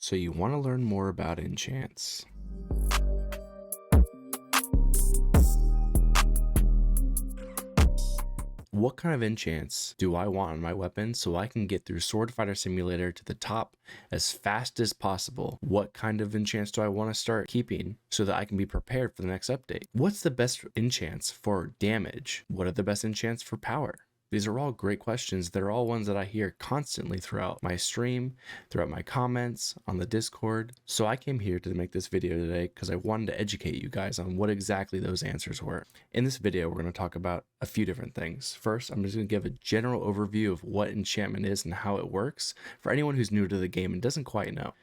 So you want to learn more about enchants. What kind of enchants do I want on my weapon so I can get through Sword Fighter Simulator to the top as fast as possible? What kind of enchants do I want to start keeping so that I can be prepared for the next update? What's the best enchants for damage? What are the best enchants for power? These are all great questions. They're all ones that I hear constantly throughout my stream, throughout my comments, on the Discord. So I came here to make this video today because I wanted to educate you guys on what exactly those answers were. In this video, we're going to talk about a few different things. First, I'm just going to give a general overview of what enchantment is and how it works for anyone who's new to the game and doesn't quite know.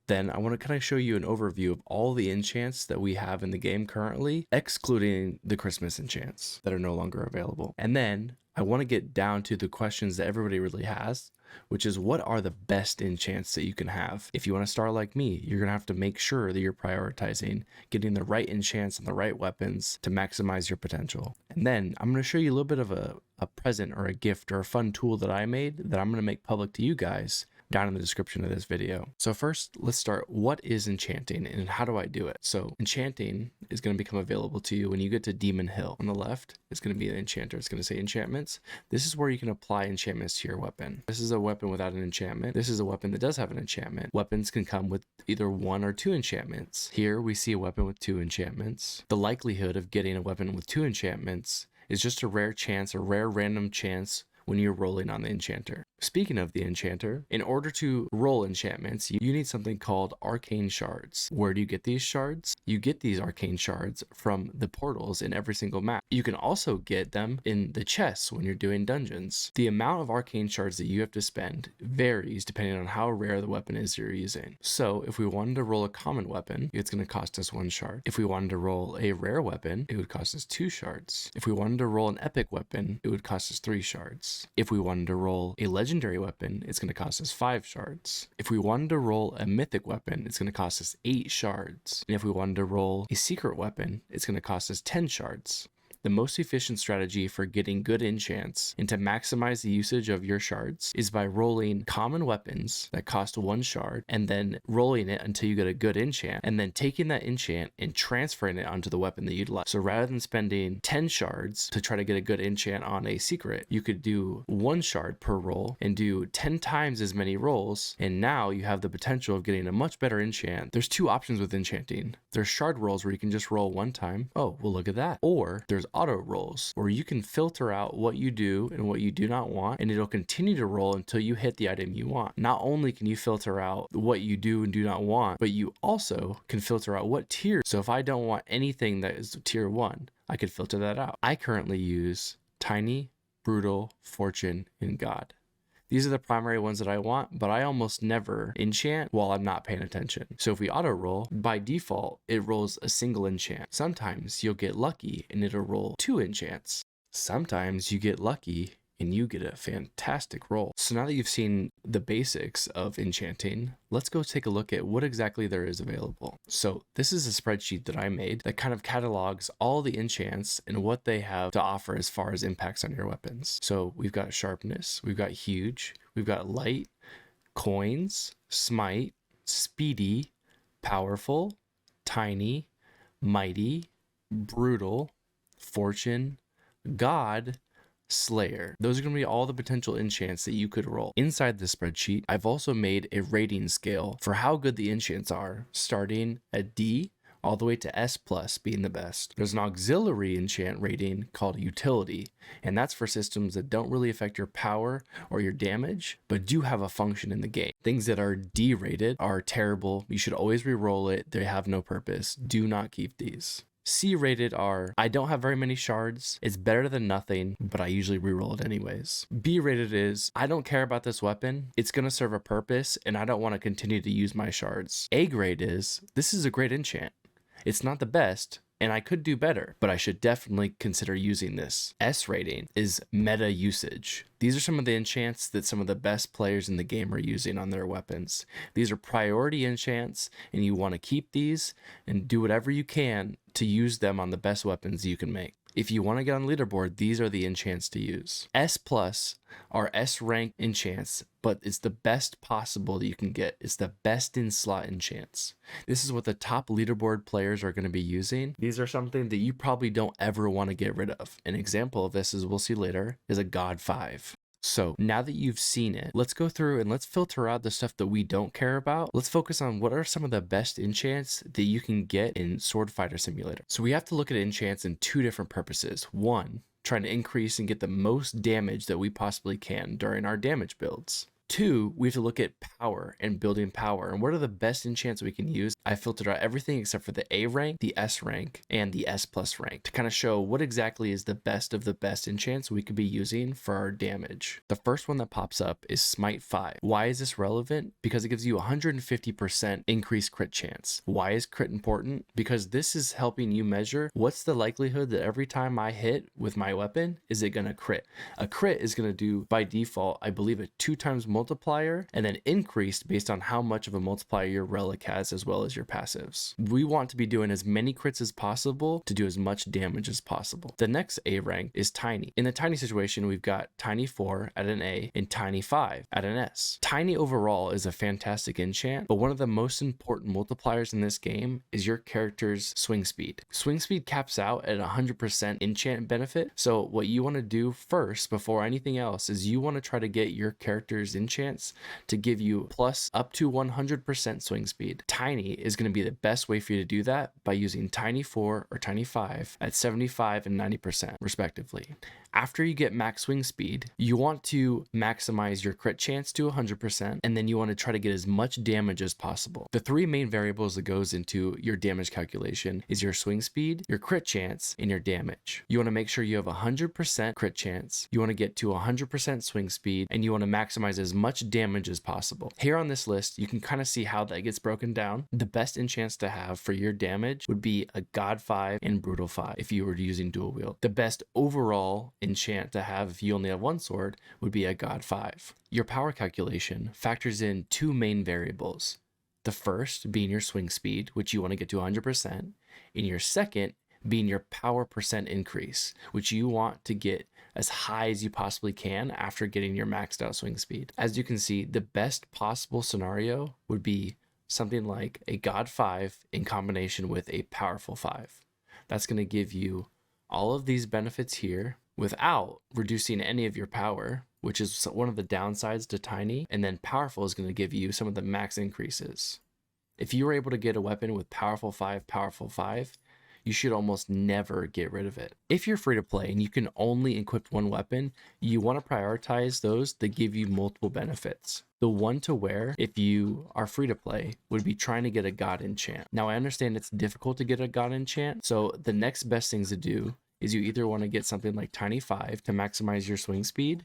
Then I want to kind of show you an overview of all the enchants that we have in the game currently, excluding the Christmas enchants that are no longer available. And then I want to get down to the questions that everybody really has, which is what are the best enchants that you can have? If you want to start like me, you're going to have to make sure that you're prioritizing getting the right enchants and the right weapons to maximize your potential. And then I'm going to show you a little bit of a present or a gift or a fun tool that I made that I'm going to make public to you guys down in the description of this video. So first, let's start. What is enchanting and how do I do it? So enchanting is going to become available to you when you get to Demon Hill. On the left, it's going to be an enchanter. It's going to say enchantments. This is where you can apply enchantments to your weapon. This is a weapon without an enchantment. This is a weapon that does have an enchantment. Weapons can come with either 1 or 2 enchantments. Here we see a weapon with 2 enchantments. The likelihood of getting a weapon with 2 enchantments is just a rare chance, a rare random chance when you're rolling on the enchanter. Speaking of the enchanter, in order to roll enchantments, you need something called arcane shards. Where do you get these shards? You get these arcane shards from the portals in every single map. You can also get them in the chests when you're doing dungeons. The amount of arcane shards that you have to spend varies depending on how rare the weapon is you're using. So if we wanted to roll a common weapon, it's going to cost us 1 shard. If we wanted to roll a rare weapon, it would cost us 2 shards. If we wanted to roll an epic weapon, it would cost us 3 shards. If we wanted to roll a legendary weapon, it's going to cost us 5 shards. If we wanted to roll a mythic weapon, it's going to cost us 8 shards. And if we wanted to roll a secret weapon, it's going to cost us 10 shards. The most efficient strategy for getting good enchants and to maximize the usage of your shards is by rolling common weapons that cost 1 shard and then rolling it until you get a good enchant and then taking that enchant and transferring it onto the weapon that you'd like. So rather than spending 10 shards to try to get a good enchant on a secret, you could do 1 shard per roll and do 10 times as many rolls, and now you have the potential of getting a much better enchant. There's 2 options with enchanting. There's shard rolls where you can just roll 1 time. Oh, well, look at that. Or there's auto rolls where you can filter out what you do and what you do not want, and it'll continue to roll until you hit the item you want. Not only can you filter out what you do and do not want, but you also can filter out what tier. So if I don't want anything that is tier 1, I could filter that out. I currently use Tiny, Brutal, Fortune, and God. These are the primary ones that I want, but I almost never enchant while I'm not paying attention. So if we auto roll, by default, it rolls a single enchant. Sometimes you'll get lucky and it'll roll 2 enchants. Sometimes you get lucky and you get a fantastic roll. So now that you've seen the basics of enchanting, let's go take a look at what exactly there is available. So this is a spreadsheet that I made that kind of catalogs all the enchants and what they have to offer as far as impacts on your weapons. So we've got sharpness, we've got huge, we've got light, coins, smite, speedy, powerful, tiny, mighty, brutal, fortune, God, Slayer. Those are going to be all the potential enchants that you could roll. Inside the spreadsheet, I've also made a rating scale for how good the enchants are, starting at D all the way to S+ being the best. There's an auxiliary enchant rating called utility, and that's for systems that don't really affect your power or your damage, but do have a function in the game. Things that are D rated are terrible. You should always re-roll it. They have no purpose. Do not keep these. C rated are, I don't have very many shards, it's better than nothing, but I usually reroll it anyways. B rated is, I don't care about this weapon, it's going to serve a purpose, and I don't want to continue to use my shards. A grade is, this is a great enchant. It's not the best, and I could do better, but I should definitely consider using this. S rating is meta usage. These are some of the enchants that some of the best players in the game are using on their weapons. These are priority enchants, and you want to keep these and do whatever you can to use them on the best weapons you can make. If you want to get on Leaderboard, these are the enchants to use. S+ are S rank enchants but it's the best possible that you can get. It's the best in slot enchants. This is what the top leaderboard players are going to be using. These are something that you probably don't ever want to get rid of. An example of this, as we'll see later, is a God 5. So now that you've seen it, let's go through and let's filter out the stuff that we don't care about. Let's focus on what are some of the best enchants that you can get in Sword Fighter Simulator. So we have to look at enchants in two different purposes. One, trying to increase and get the most damage that we possibly can during our damage builds. Two, we have to look at power and building power and what are the best enchants we can use. I filtered out everything except for the A rank, the S rank, and the S plus rank to kind of show what exactly is the best of the best enchants we could be using for our damage. The first one that pops up is Smite 5. Why is this relevant? Because it gives you 150% increased crit chance. Why is crit important? Because this is helping you measure what's the likelihood that every time I hit with my weapon, is it going to crit? A crit is going to do by default, I believe, a 2 times multiplier and then increased based on how much of a multiplier your relic has as well as your passives. We want to be doing as many crits as possible to do as much damage as possible. The next A rank is Tiny. In the Tiny situation, we've got Tiny 4 at an A and Tiny 5 at an S. Tiny overall is a fantastic enchant, but one of the most important multipliers in this game is your character's swing speed. Swing speed caps out at 100% enchant benefit, so what you want to do first before anything else is you want to try to get your character's enchants to give you plus up to 100% swing speed. Tiny is going to be the best way for you to do that by using Tiny 4 or Tiny 5 at 75 and 90% respectively. After you get max swing speed, you want to maximize your crit chance to 100%, and then you want to try to get as much damage as possible. The three main variables that goes into your damage calculation is your swing speed, your crit chance, and your damage. You want to make sure you have 100% crit chance, you want to get to 100% swing speed, and you want to maximize as much damage as possible. Here on this list, you can kind of see how that gets broken down. The best enchants to have for your damage would be a God 5 and Brutal 5 if you were using dual wield. The best overall enchant to have if you only have one sword would be a God 5. Your power calculation factors in two main variables. The first being your swing speed, which you want to get to 100%, and your second being your power percent increase, which you want to get as high as you possibly can after getting your maxed out swing speed. As you can see, the best possible scenario would be something like a God 5 in combination with a powerful 5. That's going to give you all of these benefits here without reducing any of your power, which is one of the downsides to Tiny, and then powerful is going to give you some of the max increases. If you were able to get a weapon with powerful 5, you should almost never get rid of it. If you're free to play and you can only equip one weapon, you want to prioritize those that give you multiple benefits. The one to wear if you are free to play would be trying to get a God enchant. Now I understand it's difficult to get a God enchant, so the next best things to do is you either want to get something like Tiny 5 to maximize your swing speed,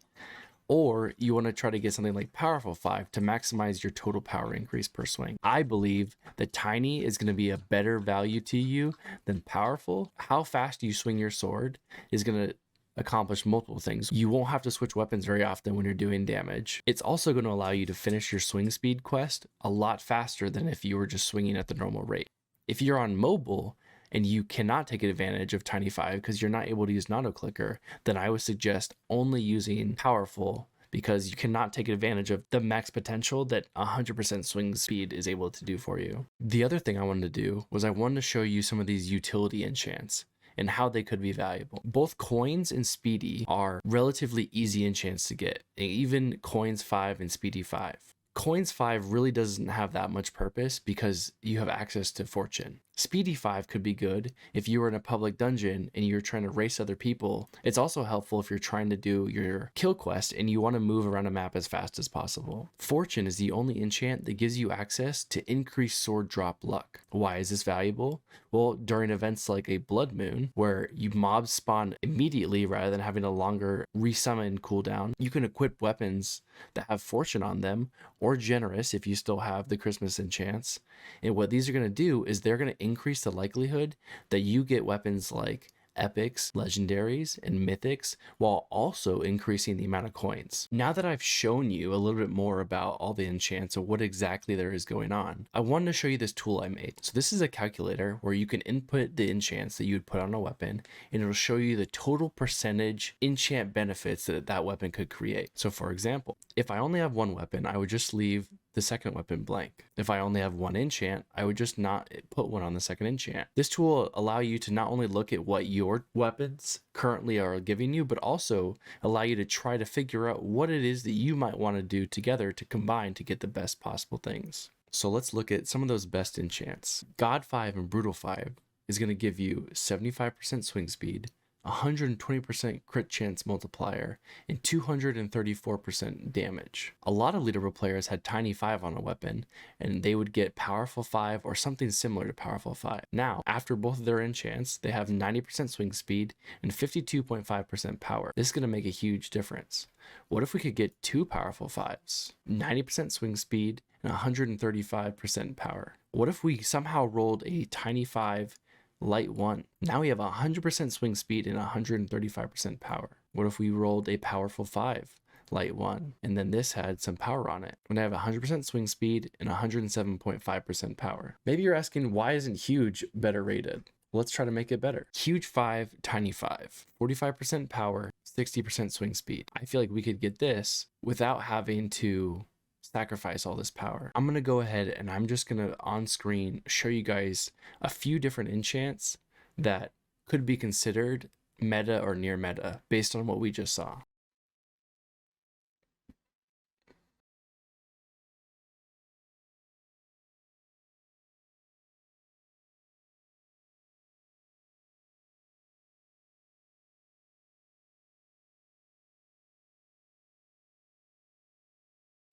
or you want to try to get something like Powerful 5 to maximize your total power increase per swing. I believe that Tiny is going to be a better value to you than Powerful. How fast you swing your sword is going to accomplish multiple things. You won't have to switch weapons very often when you're doing damage. It's also going to allow you to finish your swing speed quest a lot faster than if you were just swinging at the normal rate. If you're on mobile and you cannot take advantage of Tiny 5 because you're not able to use an auto clicker, then I would suggest only using Powerful because you cannot take advantage of the max potential that 100% swing speed is able to do for you. The other thing I wanted to do was I wanted to show you some of these utility enchants and how they could be valuable. Both Coins and Speedy are relatively easy enchants to get, even Coins 5 and Speedy 5. Coins 5 really doesn't have that much purpose because you have access to Fortune. Speedy 5 could be good if you were in a public dungeon and you're trying to race other people. It's also helpful if you're trying to do your kill quest and you want to move around a map as fast as possible. Fortune is the only enchant that gives you access to increased sword drop luck. Why is this valuable? Well, during events like a Blood Moon, where you mobs spawn immediately rather than having a longer resummon cooldown, you can equip weapons that have Fortune on them, or Generous if you still have the Christmas enchants. And what these are going to do is they're going to increase the likelihood that you get weapons like epics, legendaries, and mythics while also increasing the amount of coins. Now that I've shown you a little bit more about all the enchants and what exactly there is going on, I wanted to show you this tool I made. So this is a calculator where you can input the enchants that you would put on a weapon, and it'll show you the total percentage enchant benefits that that weapon could create. So for example, if I only have one weapon, I would just leave the second weapon blank. If I only have one enchant, I would just not put one on the second enchant. This tool will allow you to not only look at what your weapons currently are giving you, but also allow you to try to figure out what it is that you might want to do together to combine to get the best possible things. So let's look at some of those best enchants. God 5 and Brutal 5 is going to give you 75% swing speed, 120% crit chance multiplier, and 234% damage. A lot of Leaderboard players had Tiny 5 on a weapon, and they would get Powerful 5 or something similar to Powerful 5. Now, after both of their enchants, they have 90% swing speed and 52.5% power. This is going to make a huge difference. What if we could get two Powerful 5s, 90% swing speed and 135% power? What if we somehow rolled a Tiny 5 Light 1? Now we have 100% swing speed and 135% power. What if we rolled a Powerful 5 Light 1 and then this had some power on it? When I have 100% swing speed and 107.5% power. Maybe you're asking, why isn't Huge better rated? Let's try to make it better. Huge 5, Tiny 5, 45% power, 60% swing speed. I feel like we could get this without having to sacrifice all this power. I'm going to go ahead and I'm just going to on screen show you guys a few different enchants that could be considered meta or near meta based on what we just saw.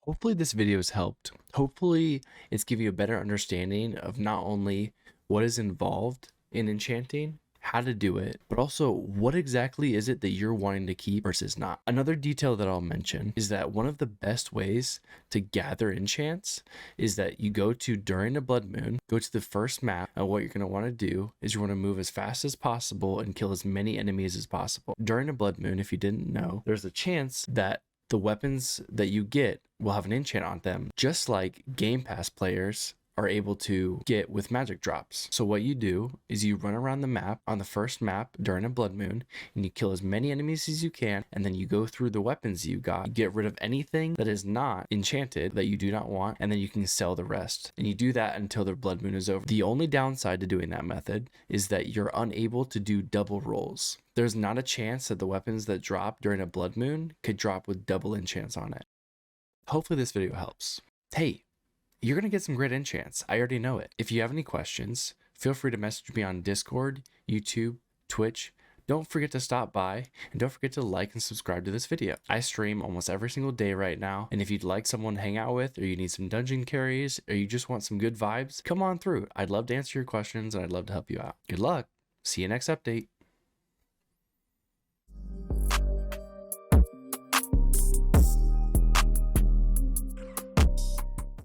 Hopefully this video has helped. Hopefully it's giving you a better understanding of not only what is involved in enchanting, how to do it, but also what exactly is it that you're wanting to keep versus not. Another detail that I'll mention is that one of the best ways to gather enchants is that you go to during a blood moon, go to the first map, and what you're going to want to do is you want to move as fast as possible and kill as many enemies as possible. During a blood moon, if you didn't know, there's a chance that the weapons that you get will have an enchant on them, just like Game Pass players are able to get with magic drops. So what you do is you run around the map on the first map during a blood moon and you kill as many enemies as you can, and then you go through the weapons you got, you get rid of anything that is not enchanted that you do not want, and then you can sell the rest. And you do that until the blood moon is over. The only downside to doing that method is that you're unable to do double rolls. There's not a chance that the weapons that drop during a blood moon could drop with double enchants on it. Hopefully this video helps. Hey, you're going to get some great enchants. I already know it. If you have any questions, feel free to message me on Discord, YouTube, Twitch. Don't forget to stop by, and don't forget to like and subscribe to this video. I stream almost every single day right now, and if you'd like someone to hang out with, or you need some dungeon carries, or you just want some good vibes, come on through. I'd love to answer your questions, and I'd love to help you out. Good luck. See you next update.